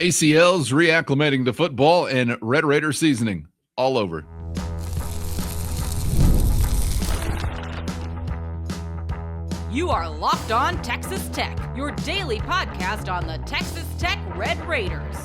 ACLs reacclimating to football and Red Raider seasoning all over. You are Locked On Texas Tech, your daily podcast on the Texas Tech Red Raiders.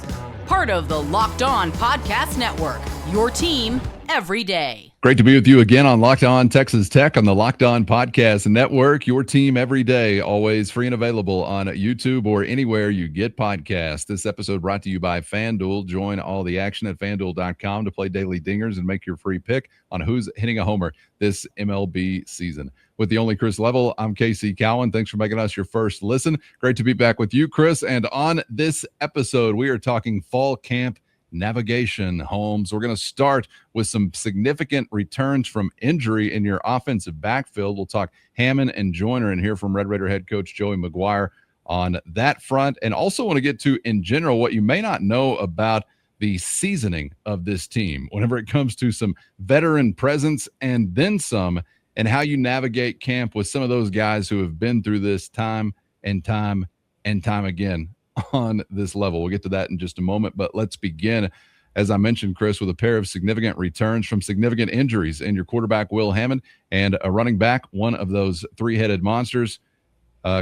Part of the Locked On Podcast Network, your team every day. Great to be with you again on Locked On Texas Tech on the Locked On Podcast Network, your team every day, always free and available on YouTube or anywhere you get podcasts. This episode brought to you by FanDuel. Join all the action at FanDuel.com to play daily dingers and make your free pick on who's hitting a homer this MLB season. With the only Chris Level, I'm Casey Cowan. Thanks for making us your first listen. Great to be back with you, Chris. And on this episode, we are talking fall camp navigation, Holmes. We're going to start with some significant returns from injury in your offensive backfield. We'll talk Hammond and Joyner and hear from Red Raider head coach Joey McGuire on that front. And also want to get to, in general, what you may not know about the seasoning of this team whenever it comes to some veteran presence and then some, and how you navigate camp with some of those guys who have been through this time and time and time again on this level. We'll get to that in just a moment, but let's begin, as I mentioned, Chris, with a pair of significant returns from significant injuries in your quarterback, Will Hammond, and a running back, one of those three-headed monsters,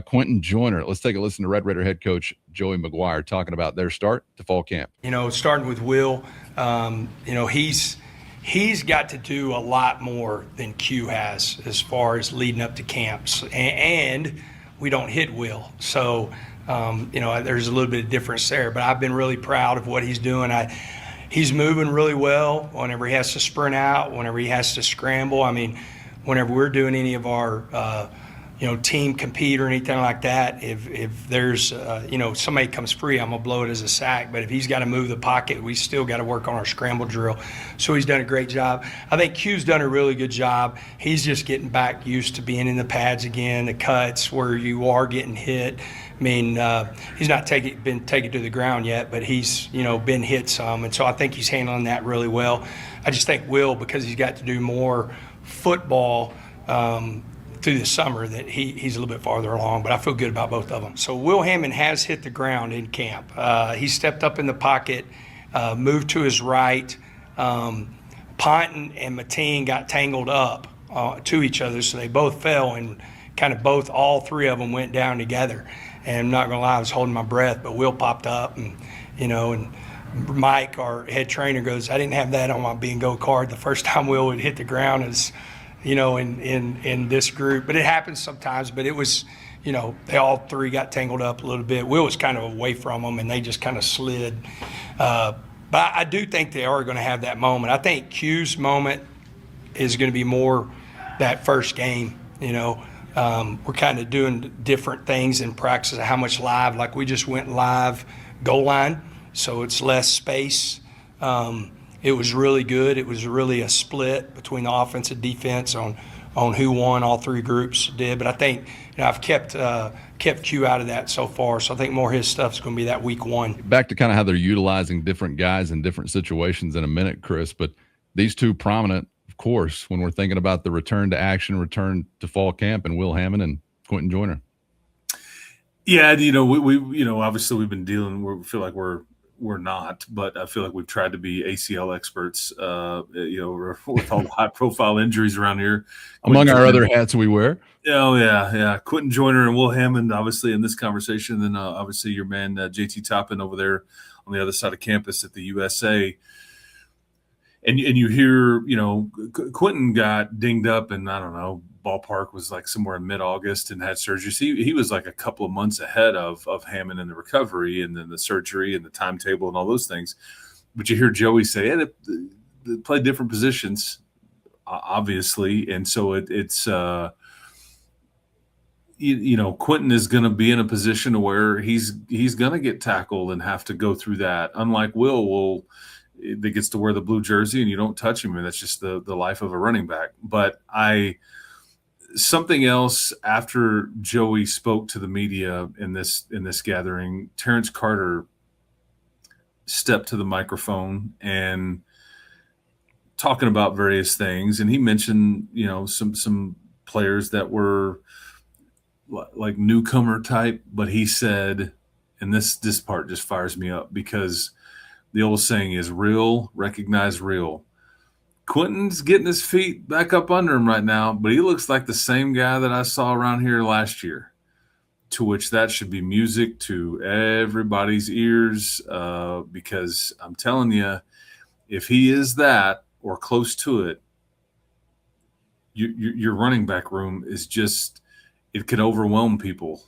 Quentin Joyner. Let's take a listen to Red Raider head coach Joey McGuire talking about their start to fall camp. Starting with Will, he's got to do a lot more than Q has as far as leading up to camps, and we don't hit Will. So, there's a little bit of difference there, but I've been really proud of what he's doing. He's moving really well whenever he has to sprint out, whenever he has to scramble. I mean, whenever we're doing any of our, team compete or anything like that, if there's, somebody comes free, I'm going to blow it as a sack. But if he's got to move the pocket, we still got to work on our scramble drill. So he's done a great job. I think Q's done a really good job. He's just getting back used to being in the pads again, the cuts where you are getting hit. I mean, he's not been taken to the ground yet, but he's, been hit some. And so I think he's handling that really well. I just think Will, because he's got to do more football through the summer, that he's a little bit farther along, but I feel good about both of them. So Will Hammond has hit the ground in camp. He stepped up in the pocket, moved to his right. Ponton and Mateen got tangled up to each other, so they both fell, and all three of them went down together. And I'm not going to lie, I was holding my breath, but Will popped up, and Mike, our head trainer, goes, I didn't have that on my bingo card the first time Will would hit the ground is, in this group. But it happens sometimes, but it was, they all three got tangled up a little bit. Will was kind of away from them, and they just kind of slid. But I do think they are going to have that moment. I think Q's moment is going to be more that first game, We're kind of doing different things in practice, how much live, like we just went live goal line, so it's less space. It was really good. It was really a split between the offense and defense on who won. All three groups did, but I think I've kept Q out of that so far, so I think more of his stuff is going to be that week one. Back to kind of how they're utilizing different guys in different situations in a minute, Chris, but these two prominent, of course, when we're thinking about the return to action, return to fall camp, and Will Hammond and Quentin Joyner. Yeah, we obviously we've been dealing. We feel like we're not, but I feel like we've tried to be ACL experts. With all the high-profile injuries around here, among our other hats we wear. Oh yeah. Quentin Joyner and Will Hammond, obviously in this conversation, and then obviously your man JT Toppin over there on the other side of campus at the USA. And you hear, Quentin got dinged up, and I don't know, ballpark was like somewhere in mid-August and had surgery. So he was like a couple of months ahead of Hammond in the recovery and then the surgery and the timetable and all those things. But you hear Joey say, hey, they play different positions, obviously. And so it's Quentin is going to be in a position where he's going to get tackled and have to go through that. Unlike Will that gets to wear the blue jersey and you don't touch him, and that's just the life of a running back. But something else after Joey spoke to the media in this gathering, Terrence Carter stepped to the microphone and talking about various things, and he mentioned some players that were like newcomer type, but he said, and this part just fires me up because the old saying is real, recognize real. Quentin's getting his feet back up under him right now, but he looks like the same guy that I saw around here last year, to which that should be music to everybody's ears, because I'm telling you, if he is that or close to it, your running back room is just, it can overwhelm people.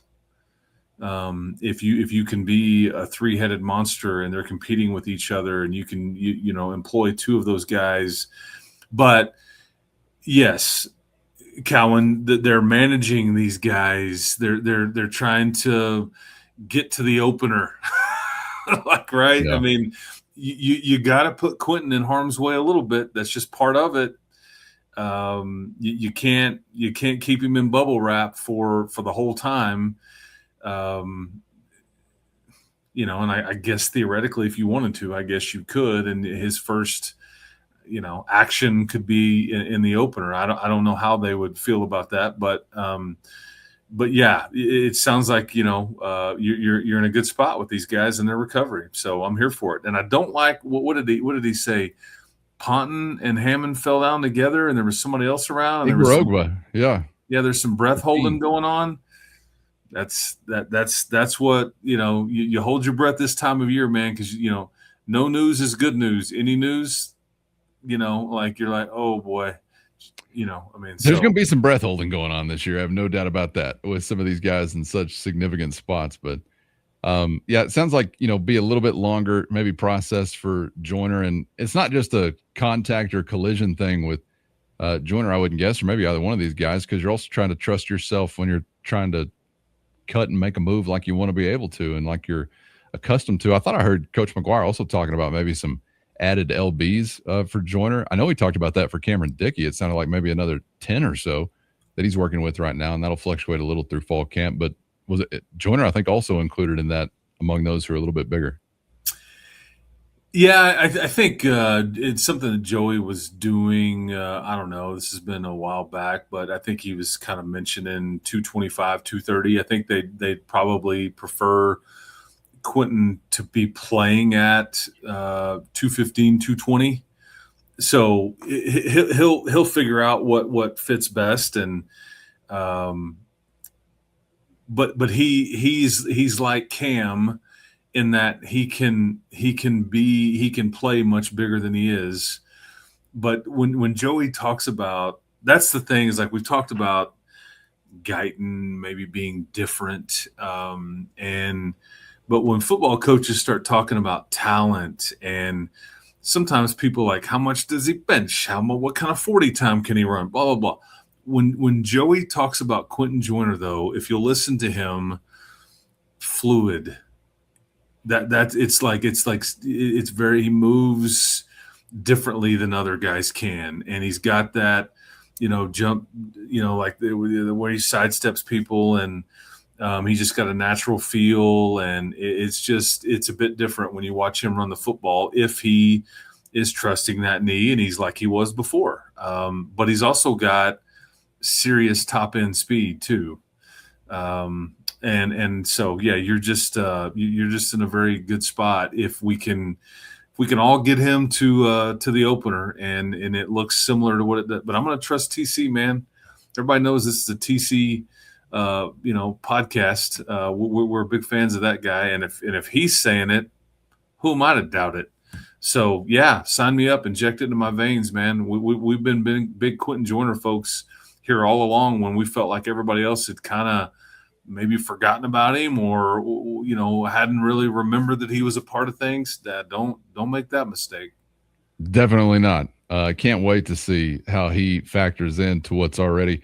If you can be a three-headed monster and they're competing with each other, and you can employ two of those guys. But yes, Cowan, they're managing these guys. They're trying to get to the opener, like, right? Yeah. I mean, you got to put Quentin in harm's way a little bit. That's just part of it. You can't keep him in bubble wrap for the whole time. And I guess theoretically, if you wanted to, I guess you could. And his first, action could be in the opener. I don't know how they would feel about that, but yeah, it sounds like you're in a good spot with these guys in their recovery. So I'm here for it. And I don't like what did he say? Ponton and Hammond fell down together, and there was somebody else around. And there was yeah, there's some breath holding going on. That's what you hold your breath this time of year, man, because no news is good news. Any news, like you're like, oh boy, there's going to be some breath holding going on this year. I have no doubt about that with some of these guys in such significant spots. But yeah, it sounds like be a little bit longer, maybe process for Joyner, and it's not just a contact or collision thing with Joyner, I wouldn't guess, or maybe either one of these guys, because you're also trying to trust yourself when you're trying to cut and make a move like you want to be able to and like you're accustomed to. I thought I heard Coach McGuire also talking about maybe some added LBs for Joyner. I know he talked about that for Cameron Dickey. It sounded like maybe another 10 or so that he's working with right now, and that'll fluctuate a little through fall camp. But was it Joyner, I think, also included in that among those who are a little bit bigger? Yeah, I think it's something that Joey was doing. I don't know. This has been a while back, but I think he was kind of mentioning 225, 230. I think they'd probably prefer Quentin to be playing at 215, 220. So he'll figure out what fits best, and but he's like Cam, in that he can play much bigger than he is. But when Joey talks about, that's the thing, is like we've talked about Guyton maybe being different, but when football coaches start talking about talent, and sometimes people like, how much does he bench? What kind of 40 time can he run? Blah blah blah. When Joey talks about Quentin Joyner, though, if you'll listen to him, fluid. It's very, he moves differently than other guys can, and he's got that jump, like the way he sidesteps people, and he's just got a natural feel, and it's a bit different when you watch him run the football, if he is trusting that knee, and he's like he was before, but he's also got serious top end speed too. And so, yeah, you're just in a very good spot if we can all get him to the opener, and it looks similar to what it does. But I'm going to trust TC, man. Everybody knows this is a TC, podcast. We're big fans of that guy, and if he's saying it, who am I to doubt it? So yeah, sign me up, inject it into my veins, man. We've been big Quentin Joyner folks here all along, when we felt like everybody else had kind of maybe forgotten about him, or hadn't really remembered that he was a part of things. That don't make that mistake. Definitely not. I can't wait to see how he factors into what's already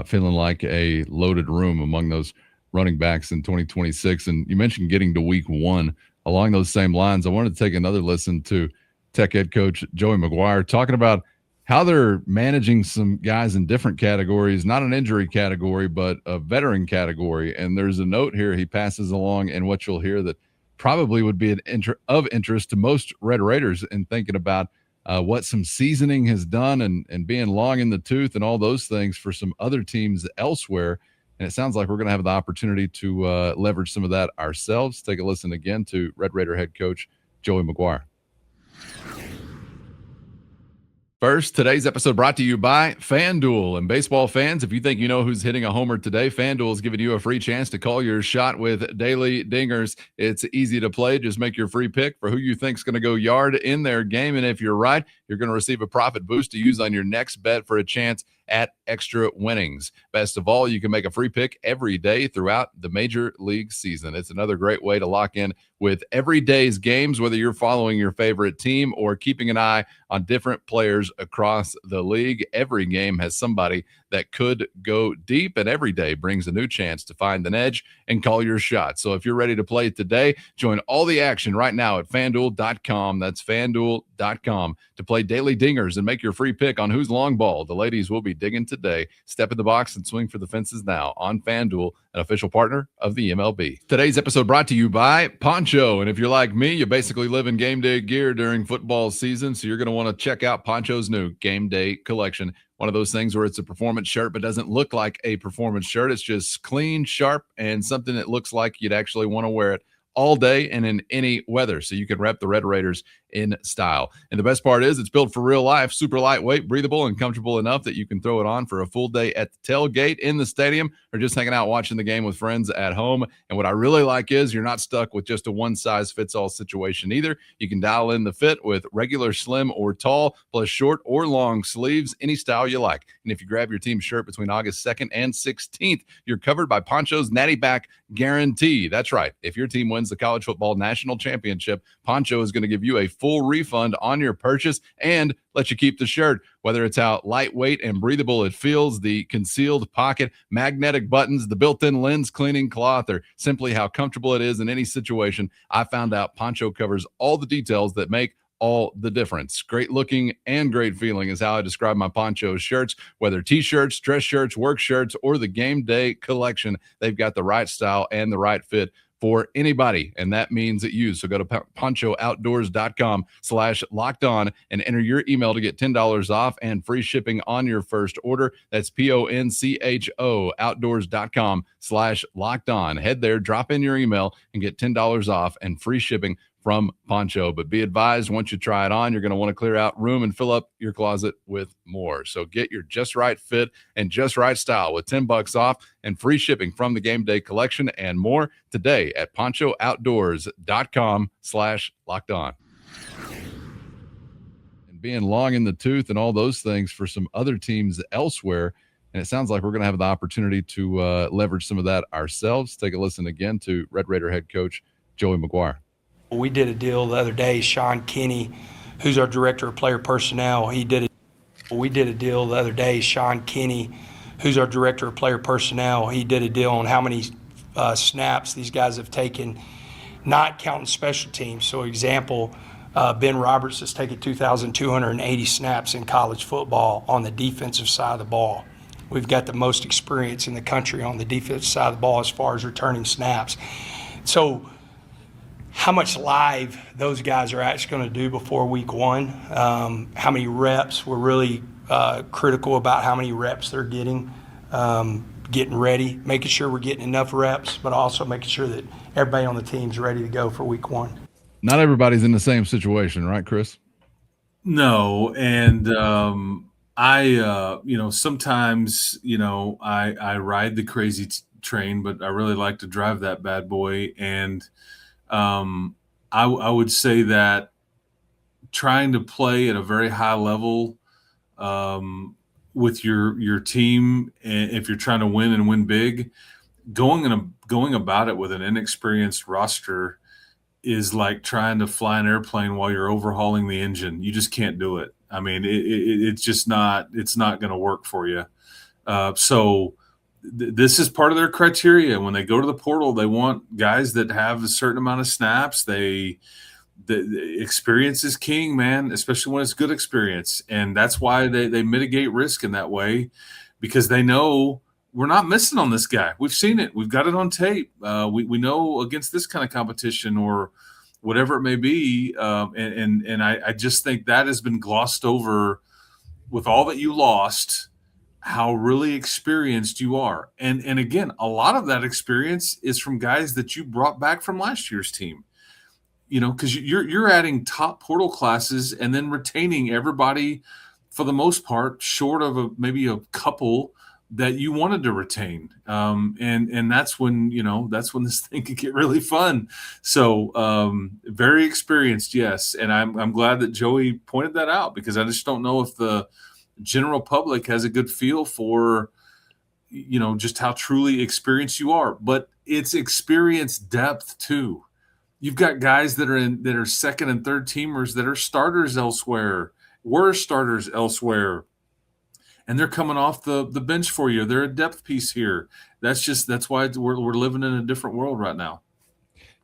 feeling like a loaded room among those running backs in 2026. And you mentioned getting to week 1. Along those same lines, I wanted to take another listen to Tech head coach Joey McGuire talking about how they're managing some guys in different categories, not an injury category, but a veteran category. And there's a note here he passes along, and what you'll hear that probably would be of interest to most Red Raiders in thinking about what some seasoning has done and being long in the tooth and all those things for some other teams elsewhere. And it sounds like we're going to have the opportunity to leverage some of that ourselves. Take a listen again to Red Raider head coach Joey McGuire. First, today's episode brought to you by FanDuel. And baseball fans, if you think you know who's hitting a homer today, FanDuel is giving you a free chance to call your shot with daily dingers. It's easy to play. Just make your free pick for who you think is going to go yard in their game. And if you're right, you're going to receive a profit boost to use on your next bet for a chance at extra winnings. Best of all, you can make a free pick every day throughout the Major League season. It's another great way to lock in with every day's games, whether you're following your favorite team or keeping an eye on different players across the league. Every game has somebody that could go deep, and every day brings a new chance to find an edge and call your shot. So if you're ready to play today, join all the action right now at FanDuel.com. That's FanDuel.com to play daily dingers and make your free pick on who's long ball. The ladies will be digging today. Step in the box and swing for the fences now on FanDuel, an official partner of the MLB. Today's episode brought to you by Poncho. And if you're like me, you basically live in game day gear during football season, so you're going to want to check out Poncho's new game day collection. One of those things where it's a performance shirt but doesn't look like a performance shirt. It's just clean, sharp, and something that looks like you'd actually want to wear it all day and in any weather, so you can rep the Red Raiders in style. And the best part is it's built for real life, super lightweight, breathable, and comfortable enough that you can throw it on for a full day at the tailgate, in the stadium, or just hanging out watching the game with friends at home. And what I really like is you're not stuck with just a one-size-fits-all situation either. You can dial in the fit with regular, slim, or tall, plus short or long sleeves, any style you like. And if you grab your team shirt between August 2nd and 16th, you're covered by Poncho's Natty Back Guarantee. That's right. If your team wins the college football national championship, Poncho is going to give you a full refund on your purchase and let you keep the shirt. Whether it's how lightweight and breathable it feels, the concealed pocket, magnetic buttons, the built-in lens cleaning cloth, or simply how comfortable it is in any situation, I found out Poncho covers all the details that make all the difference. Great looking and great feeling is how I describe my Poncho shirts. Whether t-shirts, dress shirts, work shirts, or the game day collection, they've got the right style and the right fit for anybody, and that means that you. So go to ponchooutdoors.com/lockedon and enter your email to get $10 off and free shipping on your first order. That's PONCHO outdoors.com/lockedon. Head there, drop in your email, and get $10 off and free shipping from Poncho. But be advised, once you try it on, you're going to want to clear out room and fill up your closet with more. So get your just right fit and just right style with $10 off and free shipping from the game day collection and more today at ponchooutdoors.com/lockedon. And being long in the tooth and all those things for some other teams elsewhere. And it sounds like we're going to have the opportunity to leverage some of that ourselves. Take a listen again to Red Raider head coach Joey McGuire. We did a deal the other day. Sean Kinney, who's our director of player personnel, we did a deal the other day. Sean Kinney, who's our director of player personnel, he did a deal on how many snaps these guys have taken, not counting special teams. So example, Ben Roberts has taken 2,280 snaps in college football on the defensive side of the ball. We've got the most experience in the country on the defensive side of the ball as far as returning snaps. So how much live those guys are actually going to do before week one, how many reps, we're really critical about how many reps they're getting ready, making sure we're getting enough reps, but also making sure that everybody on the team's ready to go for week one. Not everybody's in the same situation, right, Chris? No, and sometimes I ride the crazy train, but I really like to drive that bad boy. And I would say that trying to play at a very high level with your team, and if you're trying to win and win big, going about it with an inexperienced roster is like trying to fly an airplane while you're overhauling the engine. You just can't do it. I mean, it's just not. It's not going to work for you. This is part of their criteria. When they go to the portal, they want guys that have a certain amount of snaps. The experience is king, man, especially when it's good experience. And that's why they mitigate risk in that way, because they know we're not missing on this guy. We've seen it. We've got it on tape. We know against this kind of competition or whatever it may be. And I just think that has been glossed over with all that you lost. how really experienced you are. And again, a lot of that experience is from guys that you brought back from last year's team. Because you're adding top portal classes and then retaining everybody for the most part, short of maybe a couple that you wanted to retain. And that's when this thing could get really fun. So very experienced, yes. And I'm glad that Joey pointed that out, because I just don't know if the general public has a good feel for, just how truly experienced you are. But it's experience depth too. You've got guys that are second and third teamers that are starters elsewhere, were starters elsewhere, and they're coming off the bench for you. They're a depth piece here. That's why we're living in a different world right now.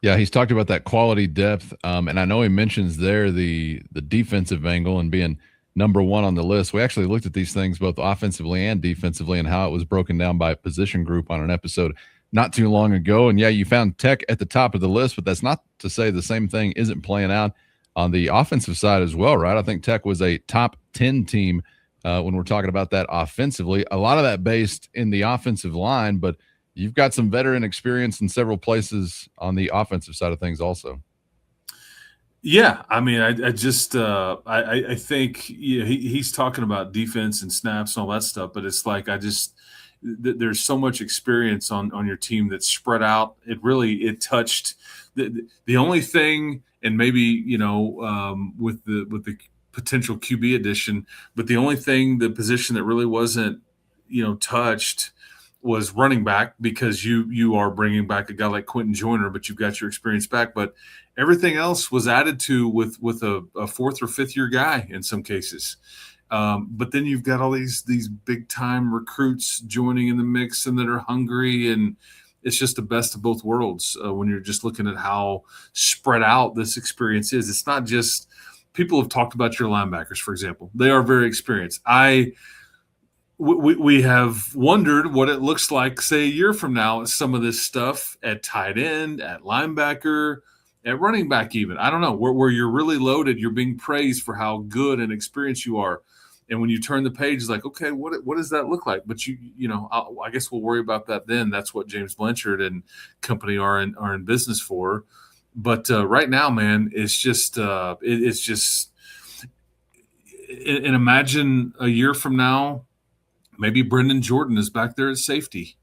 Yeah, he's talked about that quality depth, and I know he mentions there the defensive angle and being number one on the list. We actually looked at these things both offensively and defensively and how it was broken down by position group on an episode not too long ago. And yeah, you found Tech at the top of the list, but that's not to say the same thing isn't playing out on the offensive side as well, right? I think Tech was a top 10 team when we're talking about that offensively. A lot of that based in the offensive line, but you've got some veteran experience in several places on the offensive side of things also. Yeah, I mean, I think he's talking about defense and snaps and all that stuff, but it's like there's so much experience on your team that's spread out. It touched the only thing, and maybe with the potential QB addition, but the only thing, the position that really wasn't touched was running back, because you are bringing back a guy like Quentin Joyner, but you've got your experience back. But everything else was added to with a fourth or fifth year guy in some cases. But then you've got all these big time recruits joining in the mix and that are hungry, and it's just the best of both worlds when you're just looking at how spread out this experience is. It's not just people have talked about your linebackers, for example. They are very experienced. We have wondered what it looks like, say, a year from now, some of this stuff at tight end, at linebacker, at running back even. I don't know, where you're really loaded, you're being praised for how good and experienced you are. And when you turn the page, it's like, okay, what does that look like? But I guess we'll worry about that then. That's what James Blanchard and company are in business for. But right now, man, it's just and imagine a year from now, maybe Brendan Jordan is back there at safety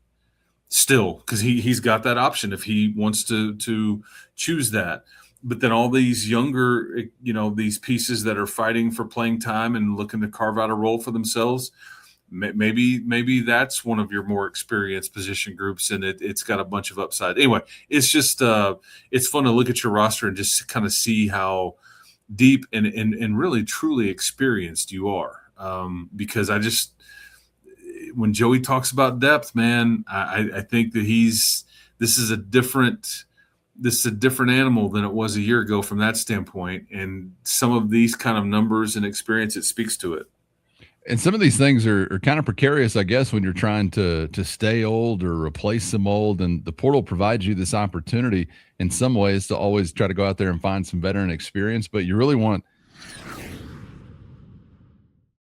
still, because he's got that option if he wants to choose that. But then all these younger, these pieces that are fighting for playing time and looking to carve out a role for themselves, maybe that's one of your more experienced position groups, and it's got a bunch of upside. Anyway, it's just it's fun to look at your roster and just kind of see how deep and really truly experienced you are. Because when Joey talks about depth, man, I think that this is a different animal than it was a year ago from that standpoint. And some of these kind of numbers and experience, it speaks to it. And some of these things are kind of precarious, I guess, when you're trying to stay old or replace some old. And the portal provides you this opportunity in some ways to always try to go out there and find some veteran experience. But you really want –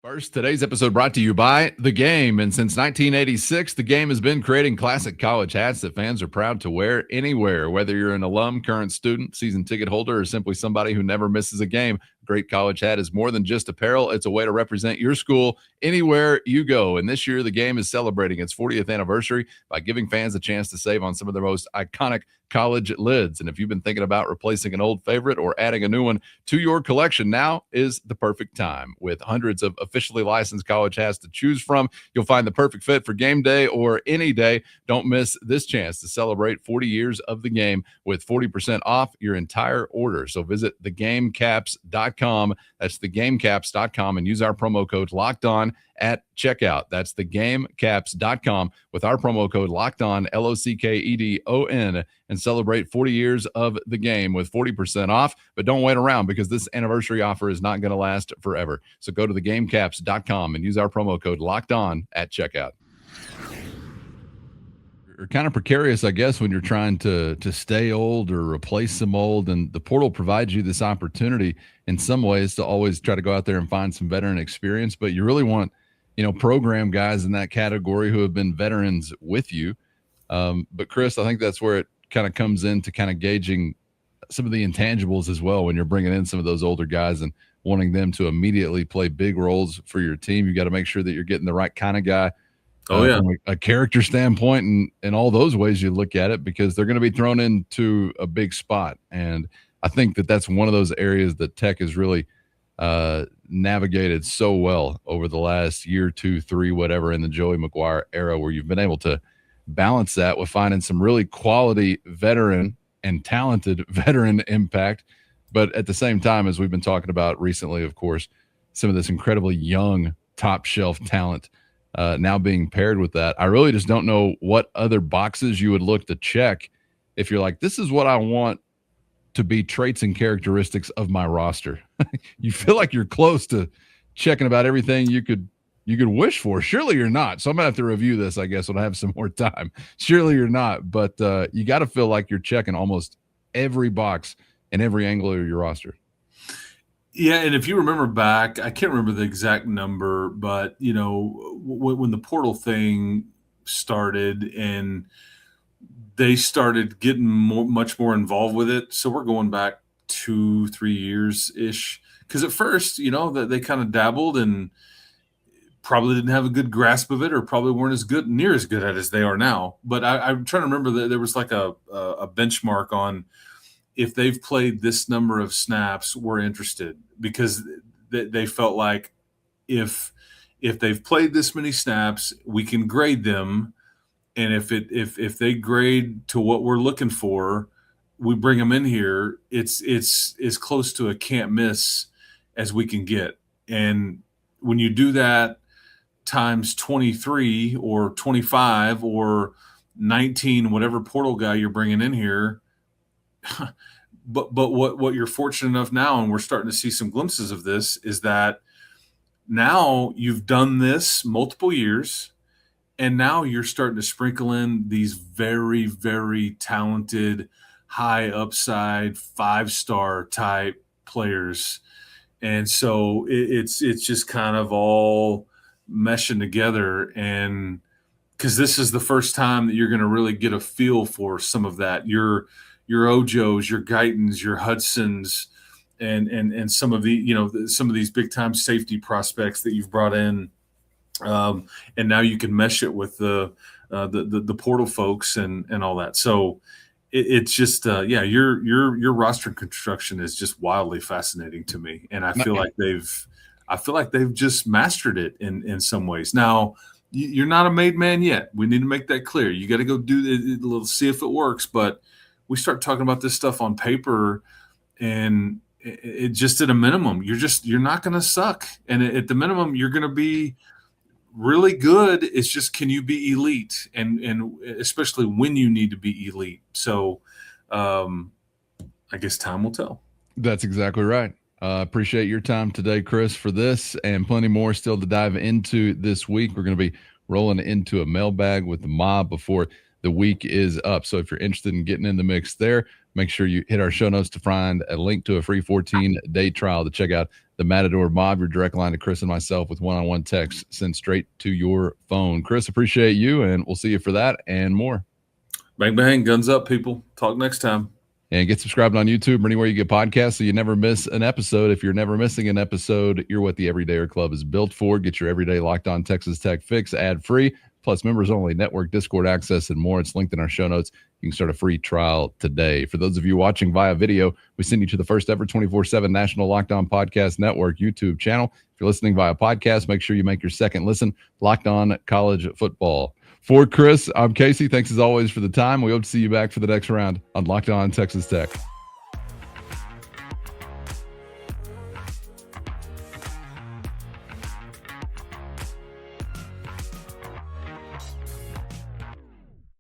First, today's episode brought to you by The Game. And since 1986, The Game has been creating classic college hats that fans are proud to wear anywhere. Whether you're an alum, current student, season ticket holder, or simply somebody who never misses a game, a great college hat is more than just apparel. It's a way to represent your school anywhere you go. And this year, The Game is celebrating its 40th anniversary by giving fans a chance to save on some of their most iconic college lids. And if you've been thinking about replacing an old favorite or adding a new one to your collection, now is the perfect time. With hundreds of officially licensed college hats to choose from, you'll find the perfect fit for game day or any day. Don't miss this chance to celebrate 40 years of The Game with 40% off your entire order. So visit thegamecaps.com. That's thegamecaps.com, and use our promo code LOCKEDON at checkout. That's thegamecaps.com with our promo code LOCKEDON, LOCKEDON, and celebrate 40 years of The Game with 40% off. But don't wait around, because this anniversary offer is not going to last forever. So go to thegamecaps.com and use our promo code LOCKEDON at checkout. You're kind of precarious, I guess, when you're trying to stay old or replace some old. And the portal provides you this opportunity in some ways to always try to go out there and find some veteran experience. But you really want program guys in that category who have been veterans with you. But Chris, I think that's where it kind of comes into kind of gauging some of the intangibles as well. When you're bringing in some of those older guys and wanting them to immediately play big roles for your team, you got to make sure that you're getting the right kind of guy. From a character standpoint and all those ways you look at it, because they're going to be thrown into a big spot. And I think that that's one of those areas that Tech has really navigated so well over the last year, 2, 3, whatever, in the Joey McGuire era, where you've been able to balance that with finding some really quality veteran and talented veteran impact. But at the same time, as we've been talking about recently, of course, some of this incredibly young top shelf talent now being paired with that. I really just don't know what other boxes you would look to check if you're like, this is what I want to be traits and characteristics of my roster. You feel like you're close to checking about everything you could wish for. Surely you're not. So I'm gonna have to review this, I guess, when I have some more time. Surely you're not, but you got to feel like you're checking almost every box and every angle of your roster. Yeah, and if you remember back, I can't remember the exact number, but when the portal thing started and they started getting much more involved with it, so we're going back 2-3 years ish. Because at first, that they kind of dabbled and probably didn't have a good grasp of it, or probably weren't near as good at it as they are now. But I'm trying to remember that there was like a benchmark on, if they've played this number of snaps, we're interested, because they felt like if they've played this many snaps, we can grade them, and if they grade to what we're looking for, we bring them in here. It's as close to a can't miss as we can get. And when you do that times 23 or 25 or 19, whatever portal guy you're bringing in here. But what you're fortunate enough now, and we're starting to see some glimpses of this, is that now you've done this multiple years, and now you're starting to sprinkle in these very, very talented, high upside, 5-star type players. And so it's just kind of all meshing together. And because this is the first time that you're going to really get a feel for some of that. Your Ojos, your Guytons, your Hudsons, and some of the some of these big time safety prospects that you've brought in, and now you can mesh it with the portal folks and all that. So it's just your roster construction is just wildly fascinating to me, and I feel like they've just mastered it in some ways. Now, you're not a made man yet. We need to make that clear. You got to go do it a little, see if it works, but we start talking about this stuff on paper, and it just at a minimum, you're not going to suck. And at the minimum, you're going to be really good. It's just, can you be elite? And especially when you need to be elite. So I guess time will tell. That's exactly right. Appreciate your time today, Chris, for this, and plenty more still to dive into this week. We're going to be rolling into a mailbag with the mob before the week is up. So if you're interested in getting in the mix there, make sure you hit our show notes to find a link to a free 14-day trial to check out the Matador Mob, your direct line to Chris and myself with one-on-one text sent straight to your phone. Chris, appreciate you, and we'll see you for that and more. Bang, bang, guns up, people. Talk next time. And get subscribed on YouTube or anywhere you get podcasts so you never miss an episode. If you're never missing an episode, you're what the Everydayer Club is built for. Get your everyday Locked On Texas Tech fix ad-free, plus members only network, Discord access, and more. It's linked in our show notes. You can start a free trial today. For those of you watching via video, we send you to the first ever 24/7 National Locked On Podcast Network YouTube channel. If you're listening via podcast, make sure you make your second listen Locked On College Football. For Chris, I'm Casey. Thanks as always for the time. We hope to see you back for the next round on Locked On Texas Tech.